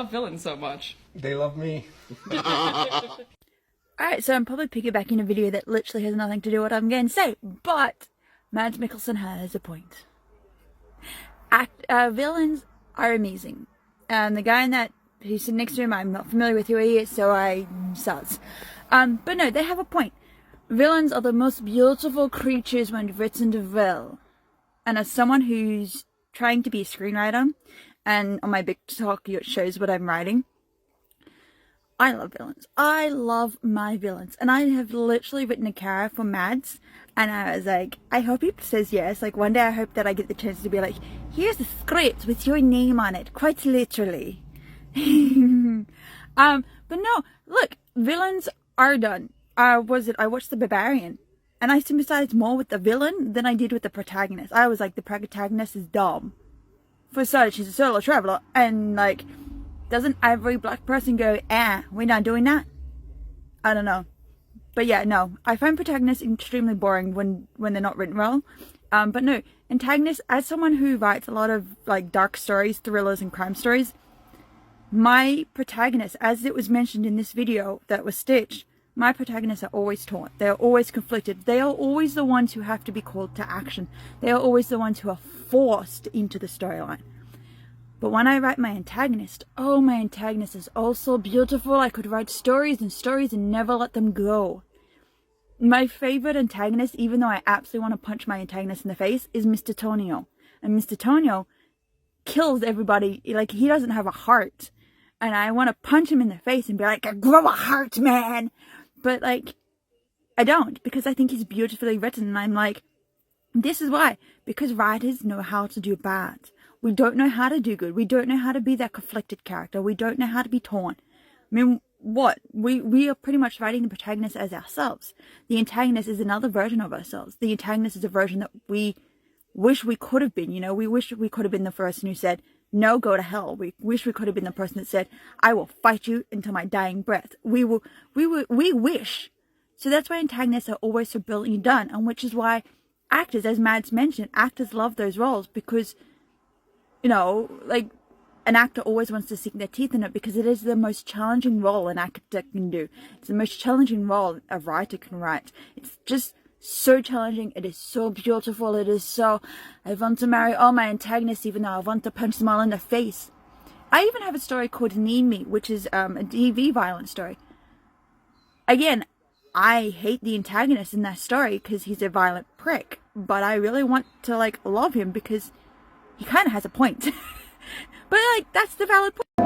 love villains so much? They love me. Alright, so I'm probably piggybacking a video that literally has nothing to do with what I'm going to say, but Mads Mikkelsen has a point. Villains are amazing. The guy who's sitting next to him, I'm not familiar with who he is, so I sus. But no, they have a point. Villains are the most beautiful creatures when written well. And as someone who's trying to be a screenwriter, and on my big talk it shows what I'm writing, I love villains. I love my villains. And I have literally written a character for Mads, and I was like, I hope he says yes. Like, one day I hope that I get the chance to be like, here's the script with your name on it, quite literally. But no, look, villains are done. I watched The Barbarian, and I sympathized more with the villain than I did with the protagonist. I was like, the protagonist is dumb. For starters, she's a solo traveler, and like, doesn't every black person go, we're not doing that? I don't know. But yeah, no, I find protagonists extremely boring when they're not written well. But no, antagonists, as someone who writes a lot of like dark stories, thrillers and crime stories, my protagonists, as it was mentioned in this video that was stitched, my protagonists are always torn. They are always conflicted. They are always the ones who have to be called to action. They are always the ones who are forced into the storyline. But when I write my antagonist, oh, my antagonist is also beautiful. I could write stories and stories and never let them go. My favorite antagonist, even though I absolutely want to punch my antagonist in the face, is Mr. Tonio. And Mr. Tonio kills everybody. Like, he doesn't have a heart. And I want to punch him in the face and be like, grow a heart, man. But, like, I don't, because I think he's beautifully written. And I'm like, this is why. Because writers know how to do bad. We don't know how to do good. We don't know how to be that conflicted character. We don't know how to be torn. I mean, what? We are pretty much writing the protagonist as ourselves. The antagonist is another version of ourselves. The antagonist is a version that we wish we could have been. You know, we wish we could have been the person who said, no, go to hell. We wish we could have been the person that said, I will fight you until my dying breath. We wish. So that's why antagonists are always so brilliantly done, and which is why actors, as Mads mentioned, actors love those roles because, you know, like, an actor always wants to sink their teeth in it because it is the most challenging role an actor can do. It's the most challenging role a writer can write. It's just so challenging. It is so beautiful. It is so, I want to marry all my antagonists even though I want to punch them all in the face. I even have a story called Need Me, which is a DV violence story. Again, I hate the antagonist in that story because he's a violent prick, but I really want to like love him because he kind of has a point. But like, that's the valid point.